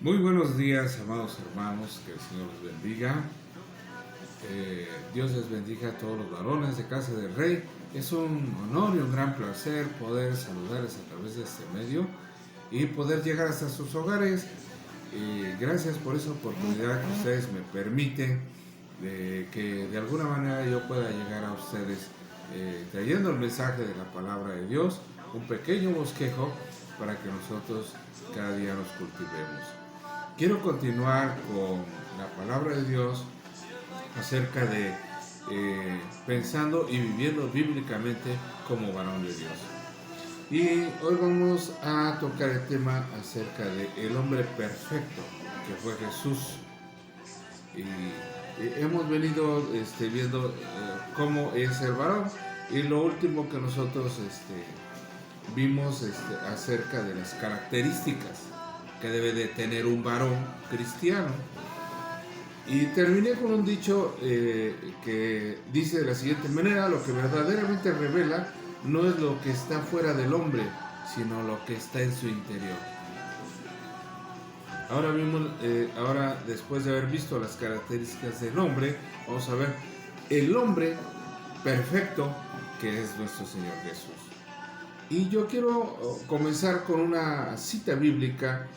Muy buenos días, amados hermanos, que el Señor los bendiga. Dios les bendiga a todos los varones de Casa del Rey. Es un honor y un gran placer poder saludarles a través de este medio y poder llegar hasta sus hogares. Gracias por esa oportunidad que ustedes me permiten de que de alguna manera yo pueda llegar a ustedes trayendo el mensaje de la palabra de Dios, un pequeño bosquejo para que nosotros cada día nos cultivemos. Quiero continuar con la palabra de Dios acerca de pensando y viviendo bíblicamente como varón de Dios. Y hoy vamos a tocar el tema acerca del hombre perfecto, que fue Jesús. Y hemos venido viendo cómo es el varón. Y lo último que nosotros vimos acerca de las características que debe de tener un varón cristiano. Y terminé con un dicho que dice de la siguiente manera: lo que verdaderamente revela no es lo que está fuera del hombre, sino lo que está en su interior. Ahora después de haber visto las características del hombre, vamos a ver el hombre perfecto que es nuestro Señor Jesús. Y yo quiero comenzar con una cita bíblica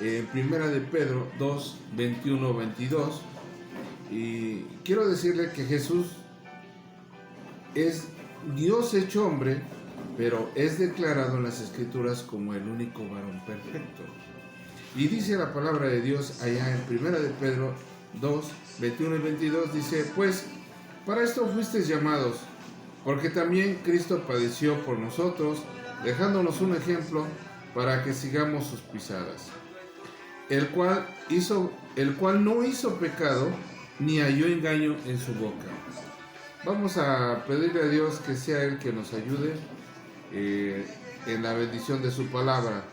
en Primera de Pedro 2, 21, 22. Y quiero decirle que Jesús es Dios hecho hombre, pero es declarado en las Escrituras como el único varón perfecto. Y dice la palabra de Dios allá en Primera de Pedro 2, 21 y 22, dice: pues para esto fuisteis llamados, porque también Cristo padeció por nosotros, dejándonos un ejemplo para que sigamos sus pisadas, el cual no hizo pecado, ni halló engaño en su boca. Vamos a pedirle a Dios que sea Él que nos ayude en la bendición de su palabra.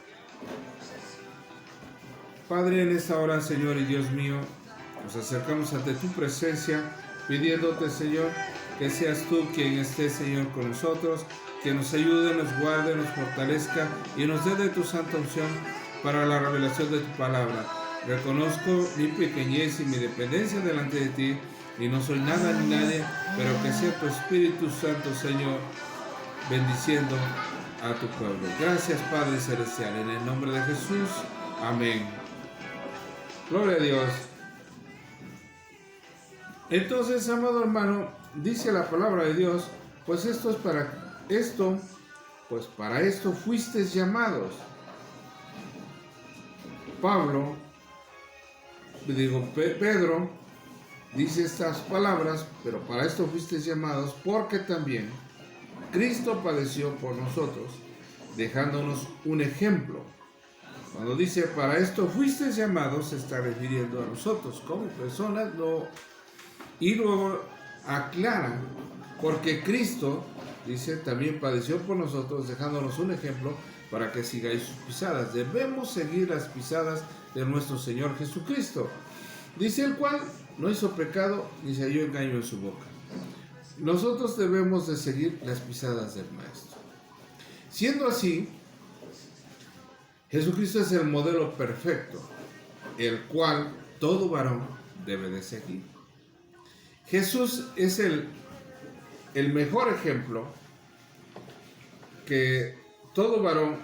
Padre, en esta hora, Señor y Dios mío, nos acercamos ante tu presencia, pidiéndote, Señor, que seas tú quien esté, Señor, con nosotros, que nos ayude, nos guarde, nos fortalezca y nos dé de tu santa unción para la revelación de tu palabra. Reconozco mi pequeñez y mi dependencia delante de ti, y no soy nada ni nadie, pero que sea tu Espíritu Santo, Señor, bendiciendo a tu pueblo. Gracias, Padre Celestial, en el nombre de Jesús. Amén. Gloria a Dios. Entonces, amado hermano, dice la palabra de Dios: pues para esto fuisteis llamados. Pedro dice estas palabras: pero para esto fuisteis llamados, porque también Cristo padeció por nosotros, dejándonos un ejemplo. Cuando dice para esto fuisteis llamados, se está refiriendo a nosotros como personas, y luego aclara: porque Cristo, dice, también padeció por nosotros, dejándonos un ejemplo para que sigáis sus pisadas. Debemos seguir las pisadas de nuestro Señor Jesucristo. Dice: el cual no hizo pecado, ni se halló engaño en su boca. Nosotros debemos de seguir las pisadas del Maestro. Siendo así, Jesucristo es el modelo perfecto, el cual todo varón debe de seguir. Jesús es el mejor ejemplo que todo varón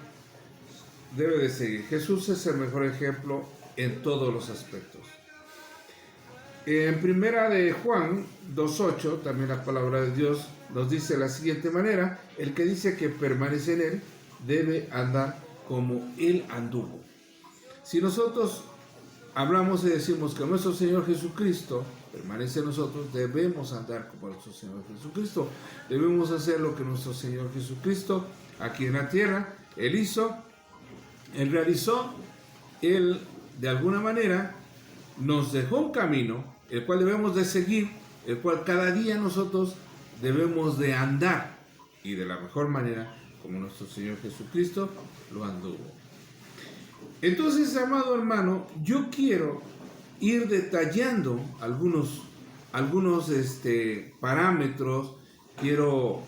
debe de seguir. Jesús es el mejor ejemplo en todos los aspectos. En Primera de Juan 2:8, también la palabra de Dios nos dice de la siguiente manera: el que dice que permanece en Él debe andar como Él anduvo. Si nosotros hablamos y decimos que nuestro Señor Jesucristo permanece en nosotros, debemos andar como nuestro Señor Jesucristo. Debemos hacer lo que nuestro Señor Jesucristo aquí en la tierra, Él hizo, Él realizó. Él de alguna manera nos dejó un camino, el cual debemos de seguir, el cual cada día nosotros debemos de andar, y de la mejor manera como nuestro Señor Jesucristo lo anduvo. Entonces, amado hermano, yo quiero ir detallando algunos parámetros. Quiero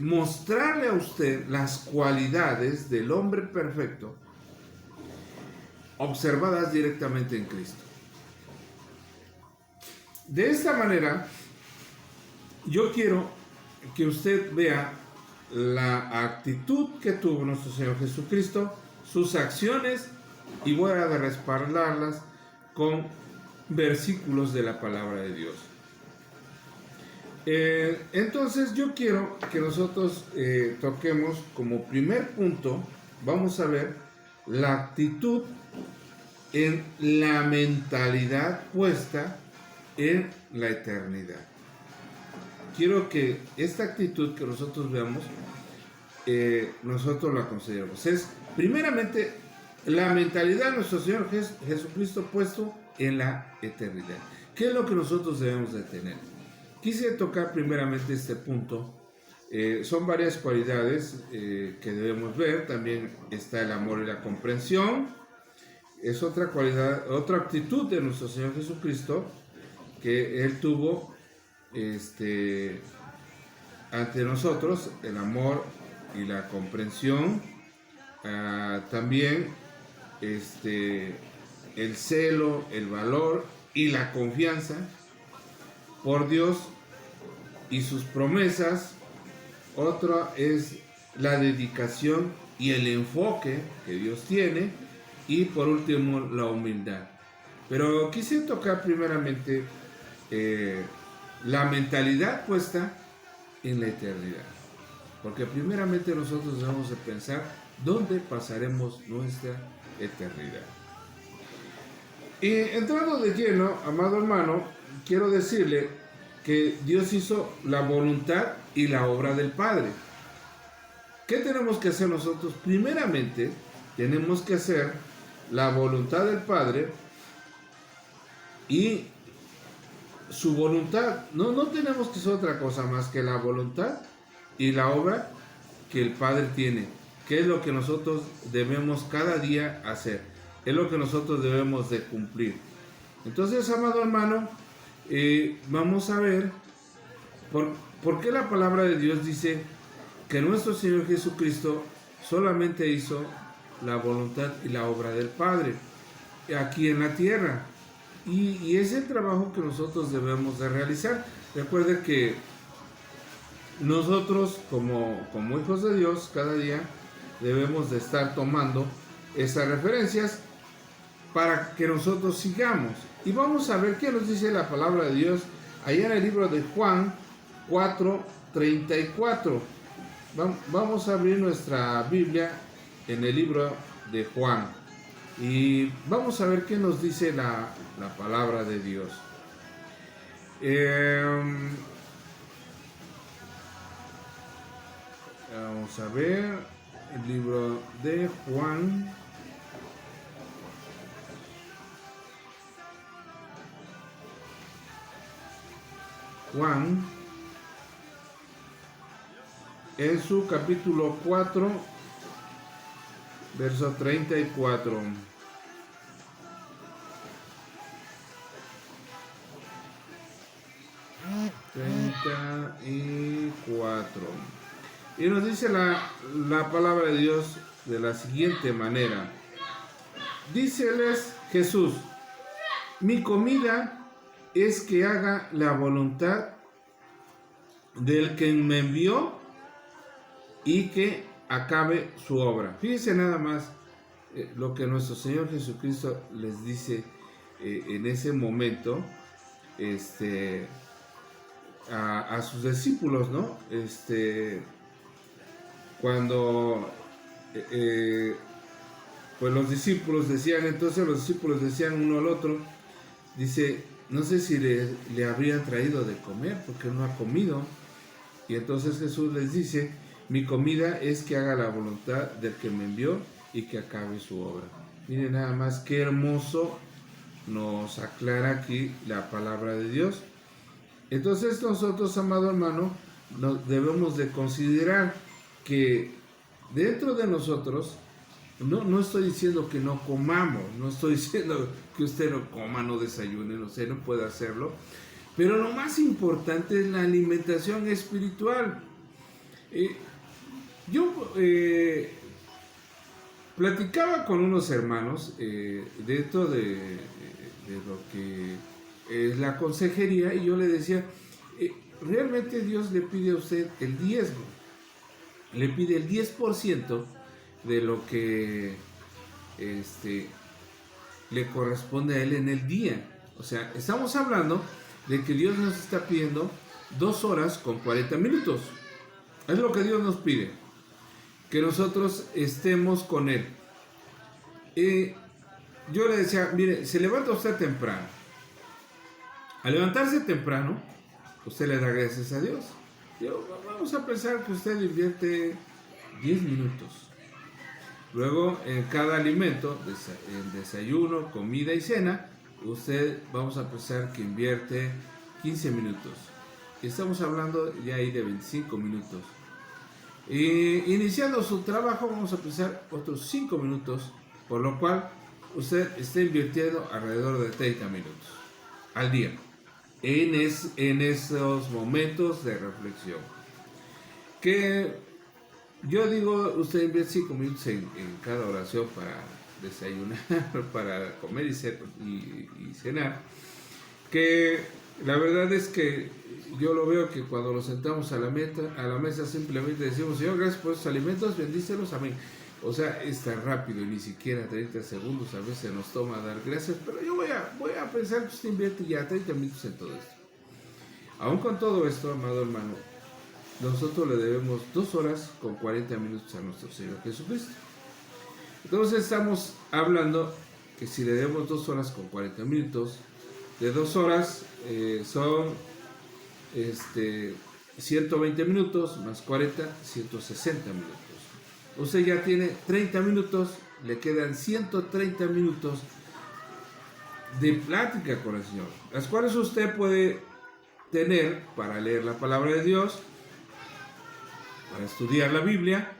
mostrarle a usted las cualidades del hombre perfecto, observadas directamente en Cristo. De esta manera, yo quiero que usted vea la actitud que tuvo nuestro Señor Jesucristo, sus acciones, y voy a respaldarlas con versículos de la palabra de Dios. Entonces yo quiero que nosotros toquemos como primer punto, vamos a ver la actitud en la mentalidad puesta en la eternidad. Quiero que esta actitud que nosotros veamos, nosotros la consideremos. Es primeramente la mentalidad de nuestro Señor Jesucristo puesto en la eternidad. ¿Qué es lo que nosotros debemos de tener? Quise tocar primeramente este punto. Son varias cualidades que debemos ver. También está el amor y la comprensión. Es otra cualidad, otra actitud de nuestro Señor Jesucristo que Él tuvo ante nosotros, el amor y la comprensión. También el celo, el valor y la confianza por Dios y sus promesas. Otra es la dedicación y el enfoque que Dios tiene. Y por último, la humildad. Pero quise tocar primeramente la mentalidad puesta en la eternidad. Porque primeramente nosotros debemos de pensar dónde pasaremos nuestra eternidad. Y entrando de lleno, amado hermano, quiero decirle que Dios hizo la voluntad y la obra del Padre. ¿Qué tenemos que hacer nosotros? Primeramente, tenemos que hacer la voluntad del Padre y su voluntad. No tenemos que hacer otra cosa más que la voluntad y la obra que el Padre tiene, que es lo que nosotros debemos cada día hacer, es lo que nosotros debemos de cumplir. Entonces, amado hermano, vamos a ver por qué la palabra de Dios dice que nuestro Señor Jesucristo solamente hizo la voluntad y la obra del Padre aquí en la tierra, y es el trabajo que nosotros debemos de realizar. Recuerde que nosotros como hijos de Dios cada día debemos de estar tomando esas referencias para que nosotros sigamos. Y vamos a ver qué nos dice la palabra de Dios allá en el libro de Juan 4:34. Vamos a abrir nuestra Biblia en el libro de Juan y vamos a ver qué nos dice la palabra de Dios. Vamos a ver el libro de Juan. Juan, en su capítulo 4, verso 34. Y nos dice la palabra de Dios de la siguiente manera. Díceles Jesús: mi comida es que haga la voluntad del que me envió y que acabe su obra. Fíjense nada más lo que nuestro Señor Jesucristo les dice en ese momento a sus discípulos, ¿no? Cuando pues los discípulos decían, entonces los discípulos decían uno al otro, dice, no sé si le habrían traído de comer porque no ha comido. Y entonces Jesús les dice, mi comida es que haga la voluntad del que me envió y que acabe su obra. Miren nada más qué hermoso nos aclara aquí la palabra de Dios. Entonces nosotros, amado hermano, debemos de considerar que dentro de nosotros, no estoy diciendo que no comamos, no estoy diciendo que usted no coma, no desayune, usted no puede hacerlo, pero lo más importante es la alimentación espiritual. Yo platicaba con unos hermanos de esto de lo que es la consejería, y yo le decía, realmente Dios le pide a usted el diezmo, le pide el 10% de lo que le corresponde a él en el día. O sea, estamos hablando de que Dios nos está pidiendo 2 horas con 40 minutos. Es lo que Dios nos pide, que nosotros estemos con Él. Yo le decía, mire, se levanta usted temprano. Al levantarse temprano, usted le da gracias a Dios. Vamos a pensar que usted invierte 10 minutos. Luego, en cada alimento, en desayuno, comida y cena, usted vamos a pensar que invierte 15 minutos. Y estamos hablando ya ahí de 25 minutos. Y iniciando su trabajo, vamos a pensar otros 5 minutos, por lo cual usted está invirtiendo alrededor de 30 minutos al día en esos momentos de reflexión. Que yo digo, usted invierte 5 minutos en cada oración para desayunar, para comer y cenar. Que la verdad es que yo lo veo que cuando nos sentamos a la mesa simplemente decimos, Señor, gracias por esos alimentos, bendícelos, amén. O sea, es tan rápido y ni siquiera 30 segundos a veces nos toma dar gracias, pero yo voy a pensar que usted invierte ya 30 minutos en todo esto. Aún con todo esto, amado hermano, nosotros le debemos 2 horas con 40 minutos a nuestro Señor Jesucristo. Entonces estamos hablando que si le debemos 2 horas con 40 minutos, de 2 horas son 120 minutos más 40, 160 minutos. Usted ya tiene 30 minutos, le quedan 130 minutos de plática con el Señor, las cuales usted puede tener para leer la palabra de Dios, para estudiar la Biblia,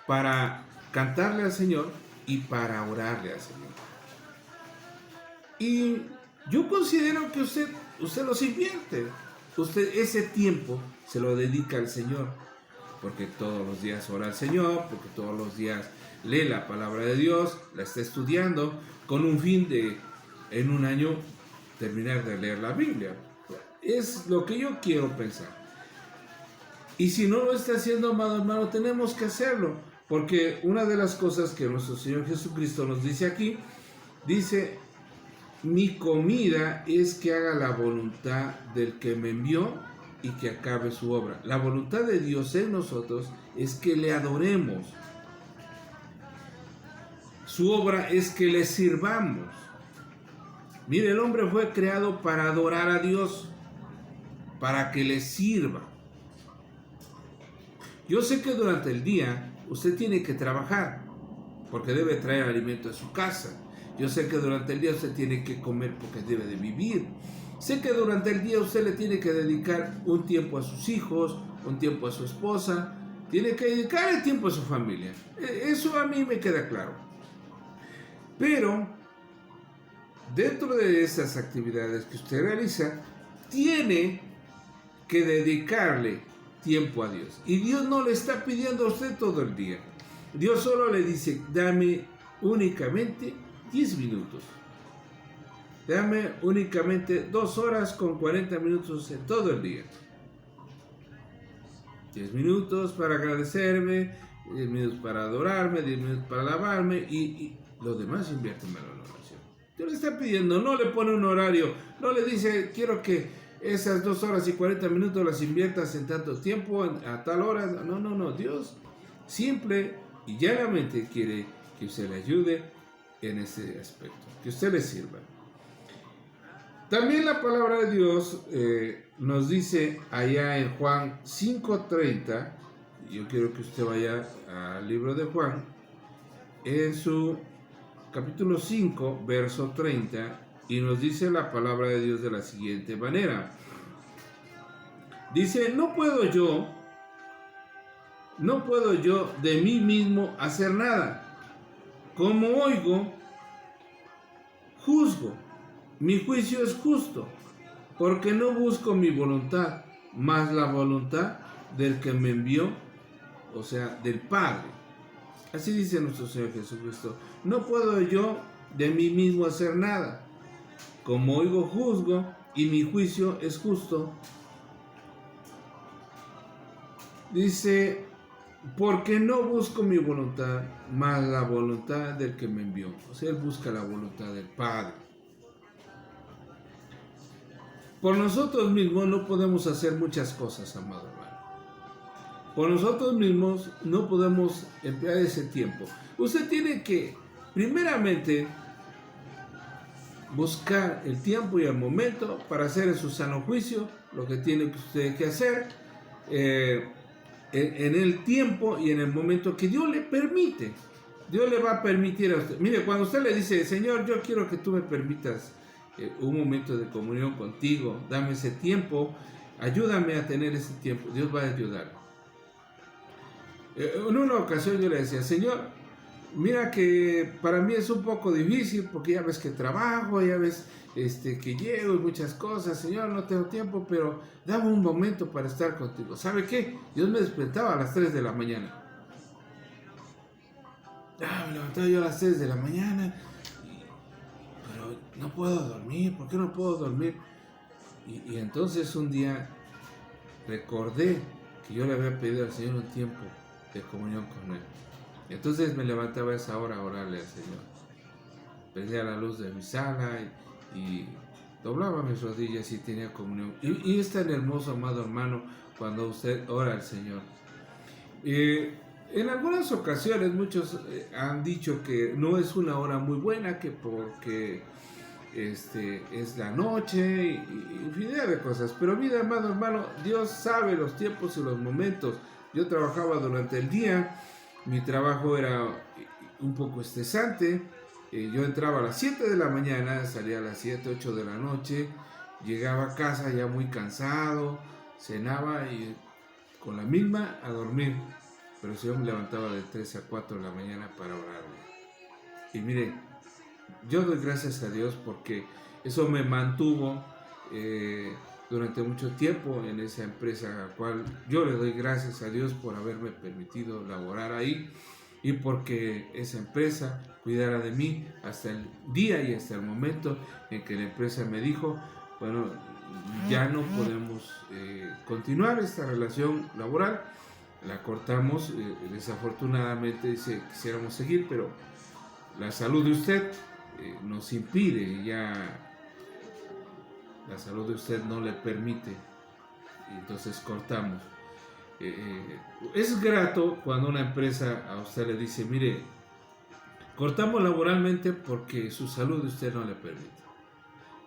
para cantarle al Señor y para orarle al Señor. Y yo considero que usted los invierte. Usted ese tiempo se lo dedica al Señor, porque todos los días ora al Señor, porque todos los días lee la palabra de Dios, la está estudiando, con un fin de, en un año, terminar de leer la Biblia. Es lo que yo quiero pensar. Y si no lo está haciendo, amado hermano, tenemos que hacerlo, porque una de las cosas que nuestro Señor Jesucristo nos dice aquí, dice: mi comida es que haga la voluntad del que me envió y que acabe su obra. La voluntad de Dios en nosotros es que le adoremos. Su obra es que le sirvamos. Mire, el hombre fue creado para adorar a Dios, para que le sirva. Yo sé que durante el día usted tiene que trabajar, porque debe traer alimento a su casa. Yo sé que durante el día usted tiene que comer porque debe de vivir. Sé que durante el día usted le tiene que dedicar un tiempo a sus hijos, un tiempo a su esposa, tiene que dedicar el tiempo a su familia. Eso a mí me queda claro. Pero dentro de esas actividades que usted realiza, tiene que dedicarle tiempo a Dios. Y Dios no le está pidiendo a usted todo el día. Dios solo le dice: dame únicamente 10 minutos. Dame únicamente 2 horas con 40 minutos en todo el día. 10 minutos para agradecerme, 10 minutos para adorarme, 10 minutos para alabarme y lo demás inviértemelo en oración. Dios le está pidiendo, no le pone un horario, no le dice: quiero que esas 2 horas y 40 minutos las inviertas en tanto tiempo, a tal hora. No. Dios simple y llanamente quiere que usted le ayude en ese aspecto, que usted le sirva. También la palabra de Dios nos dice allá en Juan 5:30, yo quiero que usted vaya al libro de Juan, en su capítulo 5, verso 30, y nos dice la palabra de Dios de la siguiente manera. Dice: no puedo yo de mí mismo hacer nada. Como oigo, juzgo. Mi juicio es justo, porque no busco mi voluntad, mas la voluntad del que me envió, o sea, del Padre. Así dice nuestro Señor Jesucristo. No puedo yo de mí mismo hacer nada. Como oigo, juzgo, y mi juicio es justo. Dice, porque no busco mi voluntad, mas la voluntad del que me envió. O sea, Él busca la voluntad del Padre. Por nosotros mismos no podemos hacer muchas cosas, amado hermano. Por nosotros mismos no podemos emplear ese tiempo. Usted tiene que, primeramente, buscar el tiempo y el momento para hacer en su sano juicio lo que tiene usted que hacer en el tiempo y en el momento que Dios le permite. Dios le va a permitir a usted. Mire, cuando usted le dice, Señor, yo quiero que tú me permitas un momento de comunión contigo, dame ese tiempo, ayúdame a tener ese tiempo, Dios va a ayudar. En una ocasión yo le decía, Señor, mira que para mí es un poco difícil porque ya ves que trabajo, ya ves que llego y muchas cosas, Señor, no tengo tiempo, pero dame un momento para estar contigo. ¿Sabe qué? Dios me despertaba a las 3 de la mañana. Me levantaba yo a las 3 de la mañana, pero no puedo dormir. ¿Por qué no puedo dormir? Y entonces un día recordé que yo le había pedido al Señor un tiempo de comunión con Él. Entonces me levantaba a esa hora a orarle al Señor. Prendía la luz de mi sala y doblaba mis rodillas y tenía comunión. Y es tan hermoso, amado hermano, cuando usted ora al Señor. En algunas ocasiones muchos han dicho que no es una hora muy buena, que porque es la noche y infinidad de cosas. Pero mira, amado hermano, Dios sabe los tiempos y los momentos. Yo trabajaba durante el día, mi trabajo era un poco estresante. Yo entraba a las 7 de la mañana, salía a las 7, 8 de la noche, llegaba a casa ya muy cansado, cenaba y con la misma a dormir. Pero yo me levantaba de 3 a 4 de la mañana para orarle. Y mire, yo doy gracias a Dios porque eso me mantuvo durante mucho tiempo en esa empresa a la cual yo le doy gracias a Dios por haberme permitido laborar ahí y porque esa empresa cuidara de mí hasta el día y hasta el momento en que la empresa me dijo, bueno, ya no podemos continuar esta relación laboral, la cortamos, desafortunadamente quisiéramos seguir, pero la salud de usted nos impide, ya la salud de usted no le permite, y entonces cortamos. Es grato cuando una empresa a usted le dice, mire, cortamos laboralmente porque su salud de usted no le permite.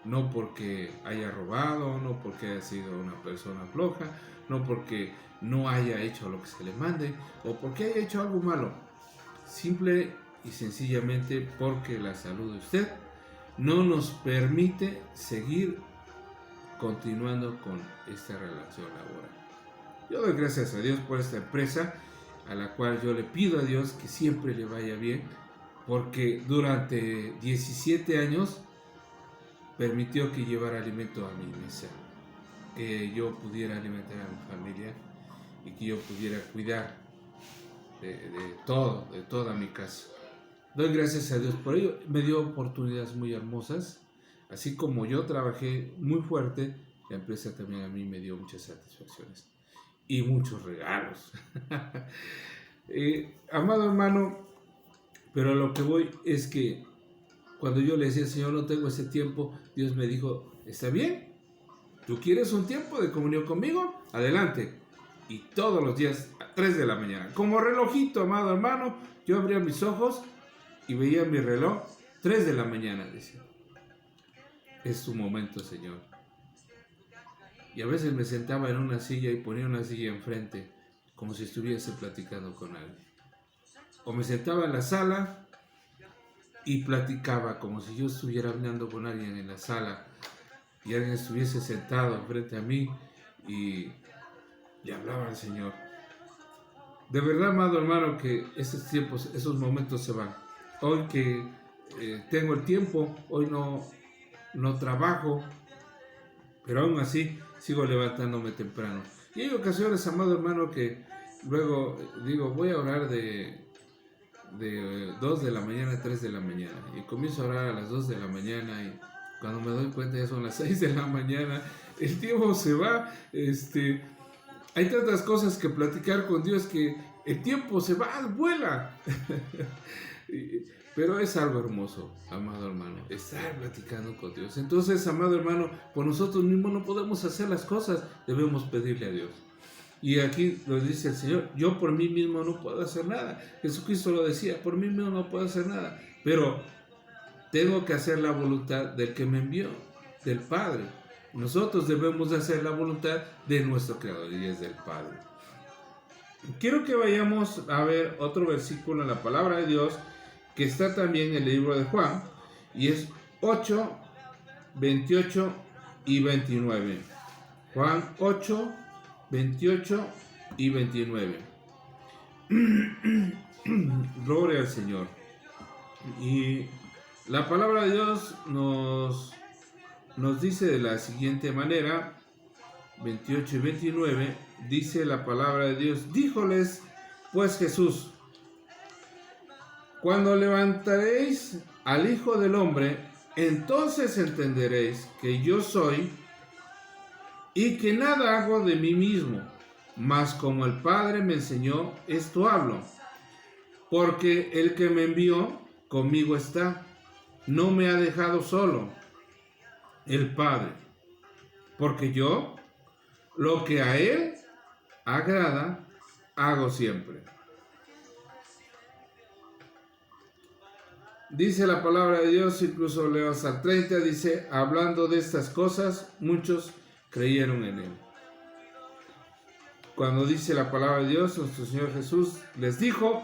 No porque haya robado, no porque haya sido una persona floja, no porque no haya hecho lo que se le mande o porque haya hecho algo malo. Simple y sencillamente porque la salud de usted no nos permite seguir continuando con esta relación laboral. Yo doy gracias a Dios por esta empresa, a la cual yo le pido a Dios que siempre le vaya bien, porque durante 17 años permitió que llevara alimento a mi mesa, que yo pudiera alimentar a mi familia y que yo pudiera cuidar de toda mi casa. Doy gracias a Dios por ello. Me dio oportunidades muy hermosas. Así como yo trabajé muy fuerte, la empresa también a mí me dio muchas satisfacciones y muchos regalos. Amado hermano, pero a lo que voy es que cuando yo le decía, Señor, no tengo ese tiempo, Dios me dijo, está bien, ¿tú quieres un tiempo de comunión conmigo? Adelante. Y todos los días a 3 de la mañana, como relojito, amado hermano, yo abría mis ojos y veía mi reloj, 3 de la mañana, decía. Es tu momento, Señor. Y a veces me sentaba en una silla y ponía una silla enfrente, como si estuviese platicando con alguien. O me sentaba en la sala y platicaba como si yo estuviera hablando con alguien en la sala y alguien estuviese sentado enfrente a mí y le hablaba al Señor. De verdad, amado hermano, que esos tiempos, esos momentos se van. Hoy que tengo el tiempo, hoy no trabajo, pero aún así sigo levantándome temprano. Y hay ocasiones, amado hermano, que luego digo, voy a orar de de 2 de la mañana a 3 de la mañana. Y comienzo a orar a las 2 de la mañana y cuando me doy cuenta ya son las 6 de la mañana. El tiempo se va. Hay tantas cosas que platicar con Dios que el tiempo se va, vuela. Pero es algo hermoso, amado hermano, estar platicando con Dios. Entonces, amado hermano, por nosotros mismos no podemos hacer las cosas, debemos pedirle a Dios. Y aquí lo dice el Señor, yo por mí mismo no puedo hacer nada. Jesucristo lo decía, por mí mismo no puedo hacer nada. Pero tengo que hacer la voluntad del que me envió, del Padre. Nosotros debemos de hacer la voluntad de nuestro Creador y es del Padre. Quiero que vayamos a ver otro versículo en la palabra de Dios que está también en el libro de Juan y es 8, 28 y 29. Juan 8, 28 y 29. Gloria al Señor. Y la palabra de Dios nos dice de la siguiente manera, 28 y 29, dice la palabra de Dios, díjoles pues Jesús, cuando levantaréis al Hijo del Hombre, entonces entenderéis que yo soy y que nada hago de mí mismo, mas como el Padre me enseñó, esto hablo, porque el que me envió conmigo está, no me ha dejado solo, el Padre, porque yo lo que a Él agrada, hago siempre. Dice la palabra de Dios, incluso leo hasta el 30, dice, hablando de estas cosas, muchos creyeron en Él. Cuando dice la palabra de Dios, nuestro Señor Jesús les dijo,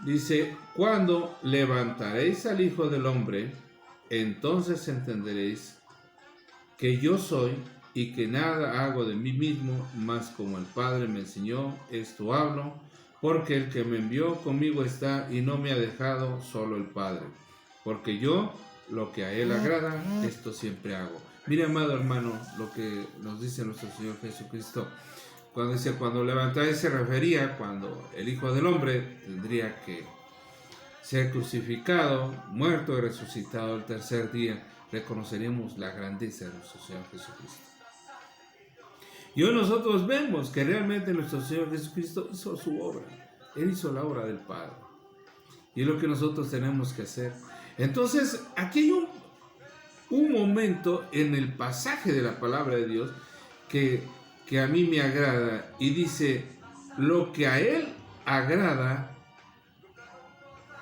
dice, cuando levantaréis al Hijo del Hombre, entonces entenderéis que yo soy y que nada hago de mí mismo, mas como el Padre me enseñó, esto hablo, porque el que me envió conmigo está y no me ha dejado solo el Padre, porque yo lo que a Él agrada, esto siempre hago. Mire, amado hermano, lo que nos dice nuestro Señor Jesucristo, cuando dice, cuando levantáis, se refería cuando el Hijo del Hombre tendría que ser crucificado, muerto y resucitado el tercer día, reconoceremos la grandeza de nuestro Señor Jesucristo. Y hoy nosotros vemos que realmente nuestro Señor Jesucristo hizo su obra. Él hizo la obra del Padre. Y es lo que nosotros tenemos que hacer. Entonces, aquí hay un momento en el pasaje de la palabra de Dios que a mí me agrada. Y dice, lo que a Él agrada,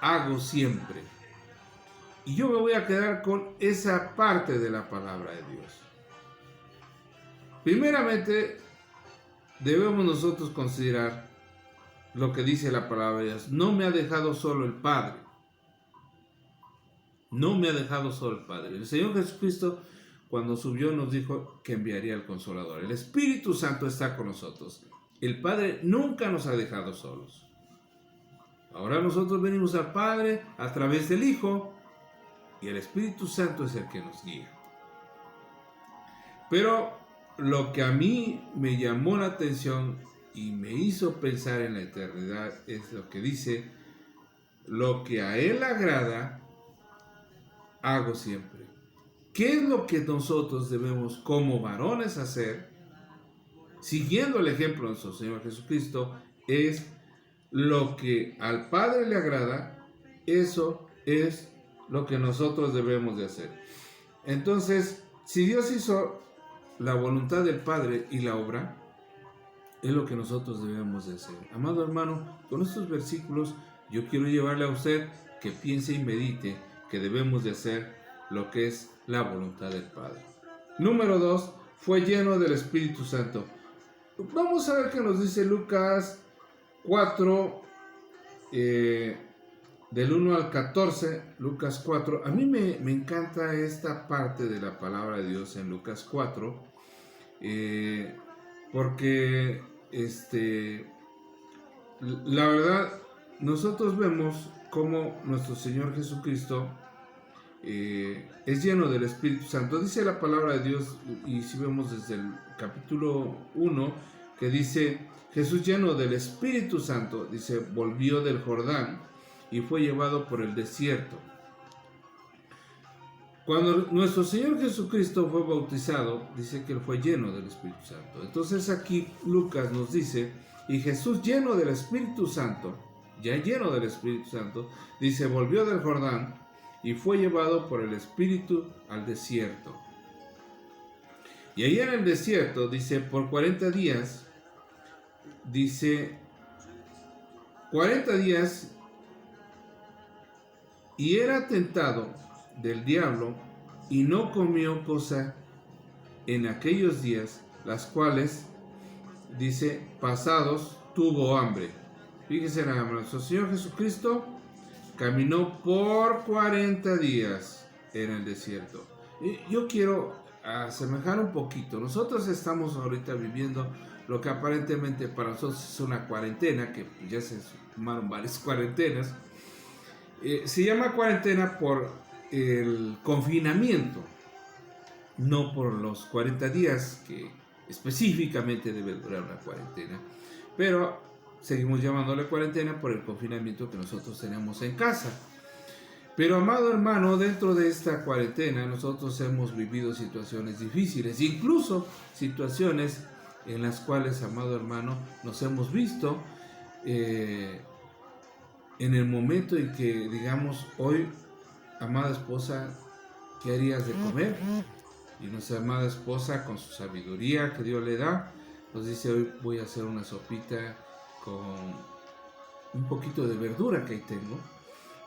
hago siempre. Y yo me voy a quedar con esa parte de la palabra de Dios. Primeramente, debemos nosotros considerar lo que dice la palabra de Dios. No me ha dejado solo el Padre. No me ha dejado solo el Padre. El Señor Jesucristo, cuando subió, nos dijo que enviaría al Consolador. El Espíritu Santo está con nosotros. El Padre nunca nos ha dejado solos. Ahora nosotros venimos al Padre a través del Hijo y el Espíritu Santo es el que nos guía. Pero lo que a mí me llamó la atención y me hizo pensar en la eternidad es lo que dice, lo que a Él agrada, hago siempre. ¿Qué es lo que nosotros debemos como varones hacer? Siguiendo el ejemplo de nuestro Señor Jesucristo, es lo que al Padre le agrada, eso es lo que nosotros debemos de hacer. Entonces, si Dios hizo la voluntad del Padre y la obra, es lo que nosotros debemos de hacer. Amado hermano, con estos versículos yo quiero llevarle a usted que piense y medite que debemos de hacer lo que es la voluntad del Padre. Número 2, fue lleno del Espíritu Santo. Vamos a ver qué nos dice Lucas 4, del 1 al 14, Lucas 4. A mí me encanta esta parte de la palabra de Dios en Lucas 4, porque la verdad, nosotros vemos cómo nuestro Señor Jesucristo es lleno del Espíritu Santo. Dice la palabra de Dios, y si vemos desde el capítulo 1, que dice, Jesús lleno del Espíritu Santo, dice, volvió del Jordán y fue llevado por el desierto. Cuando nuestro Señor Jesucristo fue bautizado, dice que Él fue lleno del Espíritu Santo. Entonces aquí Lucas nos dice, y Jesús lleno del Espíritu Santo, ya lleno del Espíritu Santo, dice, volvió del Jordán y fue llevado por el Espíritu al desierto. Y ahí en el desierto, dice, por 40 días, dice, 40 días, y era tentado del diablo, y no comió cosa en aquellos días, las cuales, dice, pasados, tuvo hambre. Fíjense nada más, nuestro Señor Jesucristo caminó por 40 días en el desierto. Y yo quiero asemejar un poquito. Nosotros estamos ahorita viviendo lo que aparentemente para nosotros es una cuarentena, que ya se sumaron varias cuarentenas. Se llama cuarentena por el confinamiento, no por los 40 días que específicamente debe durar una cuarentena, pero seguimos llamándole cuarentena por el confinamiento que nosotros tenemos en casa. Pero amado hermano, dentro de esta cuarentena nosotros hemos vivido situaciones difíciles, incluso situaciones en las cuales, amado hermano, nos hemos visto en el momento en que digamos, hoy, amada esposa, ¿qué harías de comer? Y nuestra amada esposa, con su sabiduría que Dios le da, nos dice, hoy voy a hacer una sopita con un poquito de verdura que ahí tengo,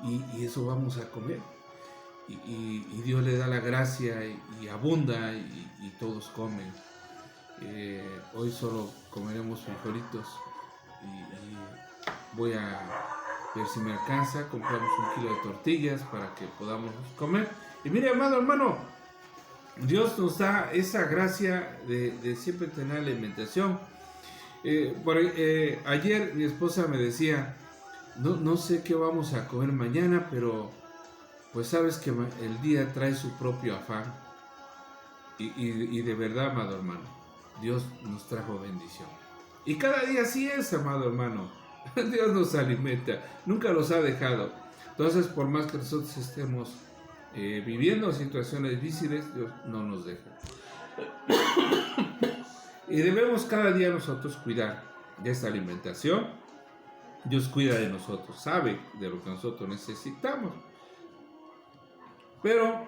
y eso vamos a comer. Y Dios le da la gracia y abunda y todos comen. Hoy solo comeremos frijolitos y voy a ver si me alcanza, compramos 1 kilo de tortillas para que podamos comer. Y mire, amado hermano, Dios nos da esa gracia de siempre tener alimentación. Ayer mi esposa me decía, no sé qué vamos a comer mañana, pero pues sabes que el día trae su propio afán. Y de verdad, amado hermano, Dios nos trajo bendición. Y cada día así es, amado hermano. Dios nos alimenta, nunca los ha dejado. Entonces, por más que nosotros estemos viviendo situaciones difíciles, Dios no nos deja. Y debemos cada día nosotros cuidar de esta alimentación. Dios cuida de nosotros, sabe de lo que nosotros necesitamos. Pero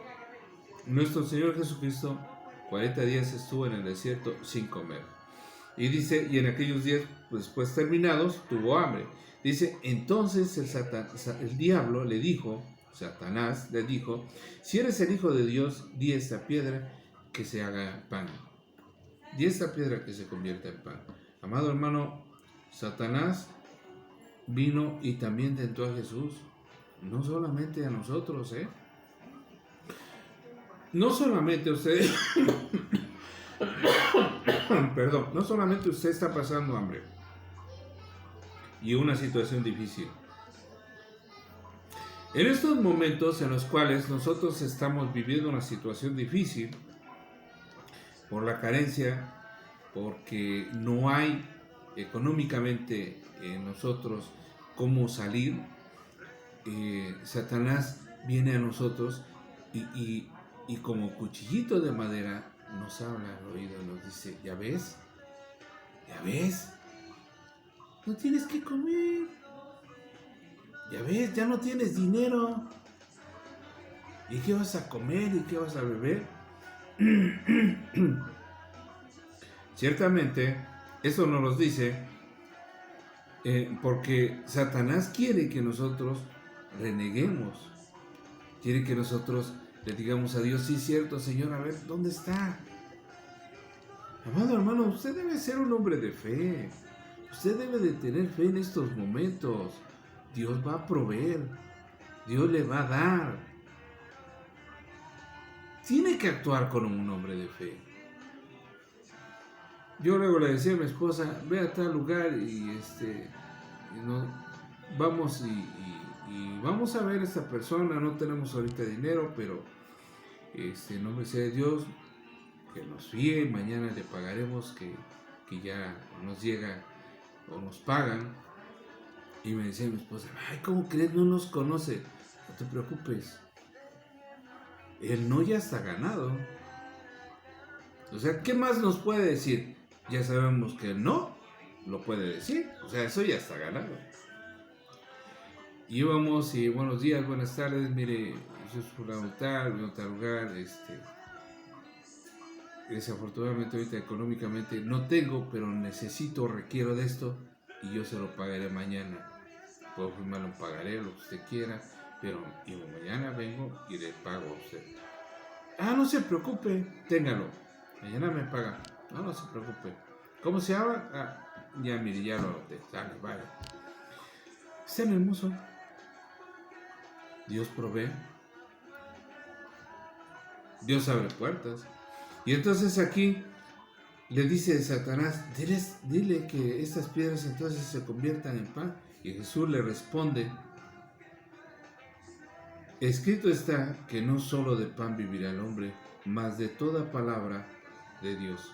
nuestro Señor Jesucristo 40 días estuvo en el desierto sin comer. Y dice, y en aquellos días después terminados, tuvo hambre. Dice, entonces el diablo le dijo, Satanás le dijo, si eres el Hijo de Dios, di esta piedra que se haga pan. Di esta piedra que se convierta en pan. Amado hermano, Satanás vino y también tentó a Jesús. No solamente a nosotros, No solamente usted... Perdón, no solamente usted está pasando hambre y una situación difícil. En estos momentos en los cuales nosotros estamos viviendo una situación difícil por la carencia, porque no hay económicamente nosotros cómo salir, Satanás viene a nosotros y como cuchillito de madera nos habla al oído y nos dice, ¿ya ves? No tienes que comer. Ya ves, ya no tienes dinero. ¿Y qué vas a comer? ¿Y qué vas a beber? Ciertamente, eso nos lo dice porque Satanás quiere que nosotros reneguemos. Quiere que nosotros le digamos a Dios, sí, cierto, Señor, a ver, ¿dónde está? Amado hermano, usted debe ser un hombre de fe. Usted debe de tener fe en estos momentos. Dios va a proveer. Dios le va a dar. Tiene que actuar como un hombre de fe. Yo luego le decía a mi esposa, ve a tal lugar y vamos y vamos a ver a esta persona. No tenemos ahorita dinero, pero en nombre sea de Dios, que nos fíe, mañana le pagaremos, que que ya nos llega o nos pagan. Y me decía mi esposa, ay, ¿cómo crees? No nos conoce. No te preocupes. El no ya está ganado. O sea, ¿qué más nos puede decir? Ya sabemos que el no lo puede decir. O sea, eso ya está ganado. Y íbamos y buenos días, buenas tardes, mire, yo soy fulano tal, vivo en tal lugar, desafortunadamente ahorita económicamente no tengo, pero necesito, requiero de esto y yo se lo pagaré mañana. Puedo firmar un pagaré, lo que usted quiera, pero digo, mañana vengo y le pago a usted. Ah, no se preocupe, téngalo. Mañana me paga. No se preocupe. ¿Cómo se llama? Ah, ya mire, ya lo noté. Dale, vale. Está hermoso. Dios provee. Dios abre puertas. Y entonces aquí le dice Satanás, dile que estas piedras entonces se conviertan en pan. Y Jesús le responde, escrito está que no solo de pan vivirá el hombre, mas de toda palabra de Dios.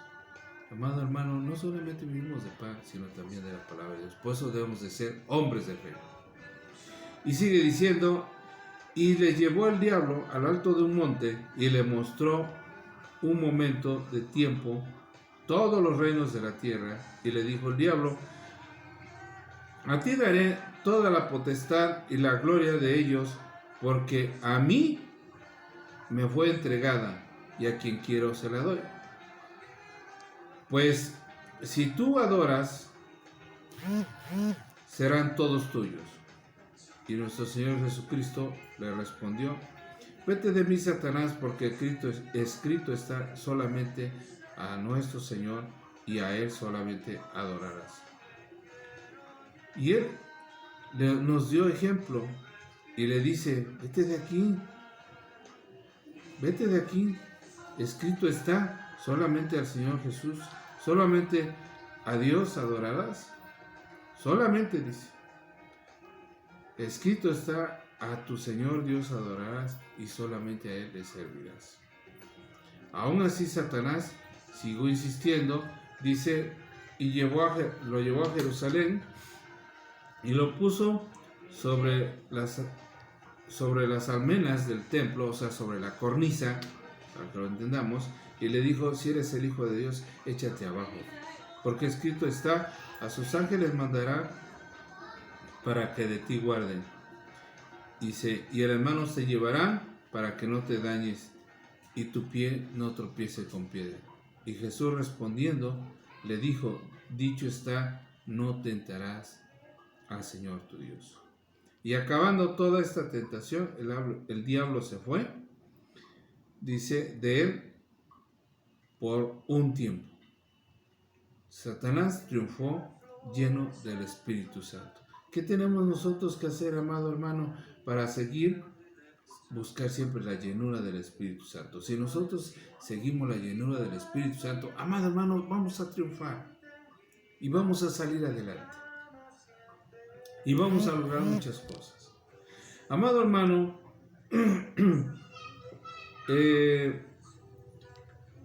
Amado hermano, no solamente vivimos de pan, sino también de la palabra de Dios. Por eso debemos de ser hombres de fe. Y sigue diciendo, y le llevó el diablo al alto de un monte y le mostró un momento de tiempo todos los reinos de la tierra, y le dijo el diablo, a ti daré toda la potestad y la gloria de ellos, porque a mí me fue entregada, y a quien quiero se la doy. Pues si tú adoras, serán todos tuyos. Y nuestro Señor Jesucristo le respondió, vete de mí, Satanás, porque escrito está, solamente a nuestro Señor y a Él solamente adorarás. Y Él nos dio ejemplo y le dice, vete de aquí, escrito está, solamente al Señor Jesús, solamente a Dios adorarás, solamente dice, escrito está, a tu Señor Dios adorarás y solamente a Él le servirás. Aún así Satanás siguió insistiendo, dice, y lo llevó a Jerusalén y lo puso sobre las almenas del templo, o sea, sobre la cornisa, para que lo entendamos, y le dijo, si eres el Hijo de Dios, échate abajo, porque escrito está, a sus ángeles mandará para que de ti guarden, y el hermano te llevarán para que no te dañes, y tu pie no tropiece con piedra. Y Jesús respondiendo, le dijo, dicho está, no tentarás al Señor tu Dios. Y acabando toda esta tentación, el diablo se fue, dice, de él por un tiempo. Satanás triunfó lleno del Espíritu Santo. ¿Qué tenemos nosotros que hacer, amado hermano, para buscar siempre la llenura del Espíritu Santo? Si nosotros seguimos la llenura del Espíritu Santo, amado hermano, vamos a triunfar y vamos a salir adelante. Y vamos a lograr muchas cosas. Amado hermano,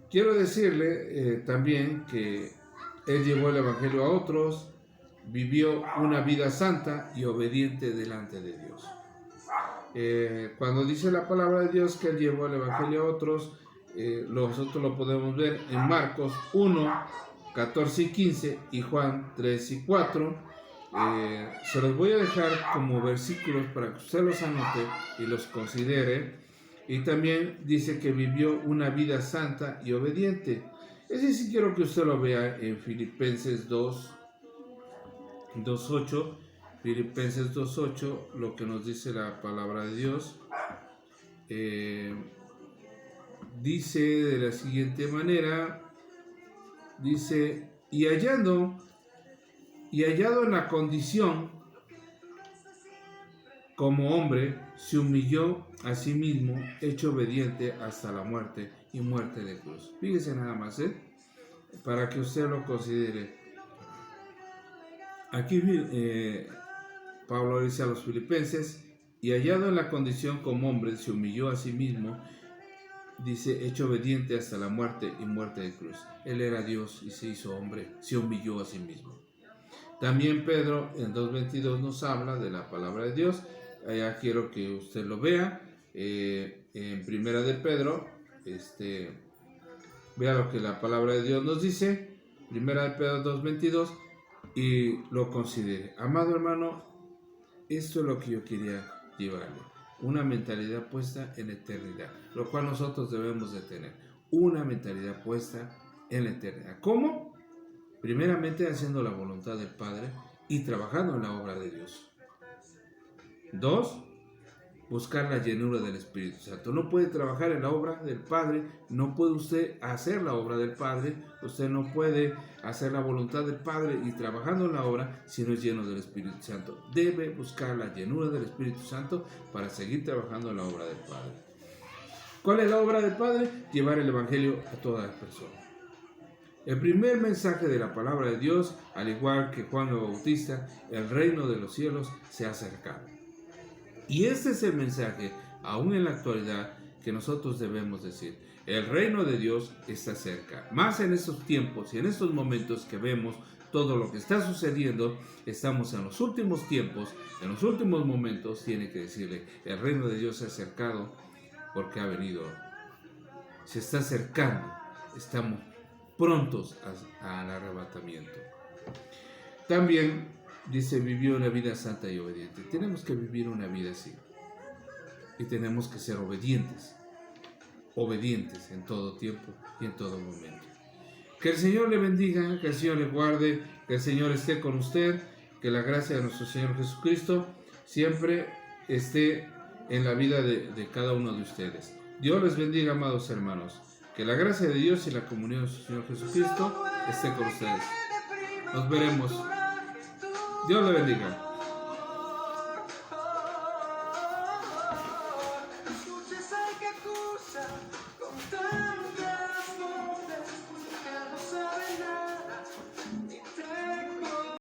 quiero decirle también que él llevó el Evangelio a otros, vivió una vida santa y obediente delante de Dios. Cuando dice la palabra de Dios que él llevó el Evangelio a otros, nosotros lo podemos ver en Marcos 1, 14 y 15 y Juan 3 y 4. Se los voy a dejar como versículos para que usted los anote y los considere. Y también dice que vivió una vida santa y obediente. Ese sí quiero que usted lo vea en Filipenses 2:8. Filipenses 2:8, lo que nos dice la palabra de Dios. Dice de la siguiente manera, dice, y hallado en la condición como hombre, se humilló a sí mismo, hecho obediente hasta la muerte y muerte de cruz. Fíjese nada más, para que usted lo considere. Aquí Pablo dice a los filipenses, y hallado en la condición como hombre, se humilló a sí mismo, dice, hecho obediente hasta la muerte y muerte de cruz. Él era Dios y se hizo hombre, se humilló a sí mismo. También Pedro en 2:22 nos habla de la palabra de Dios. Allá quiero que usted lo vea. En primera de Pedro, vea lo que la palabra de Dios nos dice. Primera de Pedro 2:22 y lo considere. Amado hermano, esto es lo que yo quería llevarle. Una mentalidad puesta en la eternidad, lo cual nosotros debemos de tener. Una mentalidad puesta en la eternidad. ¿Cómo? Primeramente haciendo la voluntad del Padre y trabajando en la obra de Dios. 2. Buscar la llenura del Espíritu Santo. No puede trabajar en la obra del Padre, no puede usted hacer la obra del Padre, usted no puede hacer la voluntad del Padre y trabajando en la obra si no es lleno del Espíritu Santo. Debe buscar la llenura del Espíritu Santo para seguir trabajando en la obra del Padre. ¿Cuál es la obra del Padre? Llevar el Evangelio a todas las personas. El primer mensaje de la palabra de Dios, al igual que Juan el Bautista, el reino de los cielos se ha acercado. Y este es el mensaje, aún en la actualidad, que nosotros debemos decir. El reino de Dios está cerca. Más en estos tiempos y en estos momentos que vemos todo lo que está sucediendo, estamos en los últimos tiempos, en los últimos momentos, tiene que decirle, el reino de Dios se ha acercado porque ha venido. Se está acercando, estamos prontos al arrebatamiento. También dice, vivió una vida santa y obediente. Tenemos que vivir una vida así. Y tenemos que ser obedientes. Obedientes en todo tiempo y en todo momento. Que el Señor le bendiga, que el Señor le guarde, que el Señor esté con usted, que la gracia de nuestro Señor Jesucristo siempre esté en la vida de cada uno de ustedes. Dios les bendiga, amados hermanos. Que la gracia de Dios y la comunión de nuestro Señor Jesucristo esté con ustedes. Nos veremos. Dios le bendiga.